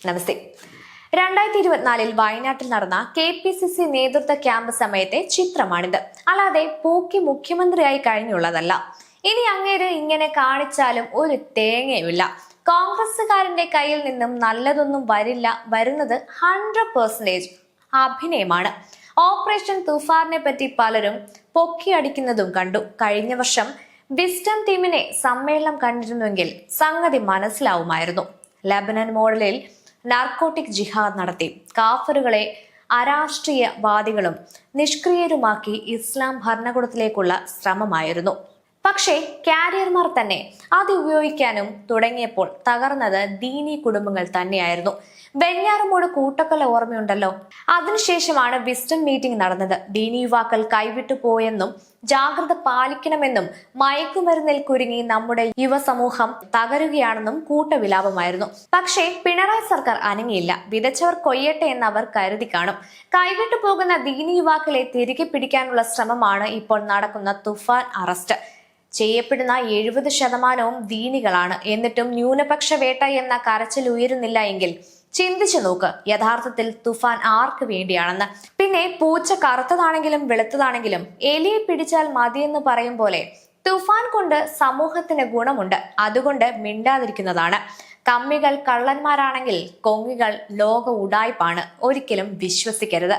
നമസ്തേ. 2024 വയനാട്ടിൽ നടന്ന KPCC നേതൃത്വ ക്യാമ്പ് സമയത്തെ ചിത്രമാണിത്. അല്ലാതെ പോക്കി മുഖ്യമന്ത്രിയായി കഴിഞ്ഞുള്ളതല്ല. ഇനി അങ്ങേര് ഇങ്ങനെ കാണിച്ചാലും ഒരു തേങ്ങയുമില്ല. കോൺഗ്രസുകാരന്റെ കയ്യിൽ നിന്നും നല്ലതൊന്നും വരില്ല. വരുന്നത് 100% അഭിനയമാണ്. ഓപ്പറേഷൻ തുഫാറിനെ പറ്റി പലരും പൊക്കിയടിക്കുന്നതും കണ്ടു. കഴിഞ്ഞ വർഷം വിസ്ഡം ടീമിനെ സമ്മേളനം കണ്ടിരുന്നുവെങ്കിൽ സംഗതി മനസ്സിലാവുമായിരുന്നു. ലെബനൻ മോഡലിൽ നാർക്കോട്ടിക് ജിഹാദ് നടത്തി കാഫറുകളെ അരാഷ്ട്രീയവാദികളും നിഷ്ക്രിയരുമാക്കി ഇസ്ലാം ഭരണകൂടത്തിലേക്കുള്ള ശ്രമമായിരുന്നു. പക്ഷേ കാരിയർമാർ തന്നെ അത് ഉപയോഗിക്കാനും തുടങ്ങിയപ്പോൾ തകർന്നത് ദീനി കുടുംബങ്ങൾ തന്നെയായിരുന്നു. വെഞ്ഞാറമൂട് കൂട്ടക്കൊല ഓർമ്മയുണ്ടല്ലോ. അതിനുശേഷമാണ് വിസ്ഡം മീറ്റിംഗ് നടന്നത്. ദീനി യുവാക്കൾ കൈവിട്ടു പോയെന്നും ജാഗ്രത പാലിക്കണമെന്നും മയക്കുമരുന്നിൽ കുരുങ്ങി നമ്മുടെ യുവസമൂഹം തകരുകയാണെന്നും കൂട്ടവിലാപമായിരുന്നു. പക്ഷേ പിണറായി സർക്കാർ അനങ്ങിയില്ല. വിതച്ചവർ കൊയ്യട്ടെ എന്ന് അവർ കരുതി കാണും. കൈവിട്ടു പോകുന്ന ദീനി യുവാക്കളെ തിരികെ പിടിക്കാനുള്ള ശ്രമമാണ് ഇപ്പോൾ നടക്കുന്ന തുഫാൻ അറസ്റ്റ്. ചെയ്യപ്പെടുന്ന 70% ദീനികളാണ്. എന്നിട്ടും ന്യൂനപക്ഷ വേട്ട എന്ന കരച്ചിൽ ഉയരുന്നില്ല എങ്കിൽ ചിന്തിച്ചു നോക്ക്, യഥാർത്ഥത്തിൽ തുഫാൻ ആർക്ക് വേണ്ടിയാണെന്ന്. പിന്നെ പൂച്ച കറുത്തതാണെങ്കിലും വെളുത്തതാണെങ്കിലും എലിയെ പിടിച്ചാൽ മതിയെന്ന് പറയും പോലെ തുഫാൻ കൊണ്ട് സമൂഹത്തിന് ഗുണമുണ്ട്. അതുകൊണ്ട് മിണ്ടാതിരിക്കുന്നതാണ്. കമ്മികൾ കള്ളന്മാരാണെങ്കിൽ കൊങ്ങികൾ ലോക ഉഡായിപ്പാണ്. ഒരിക്കലും വിശ്വസിക്കരുത്.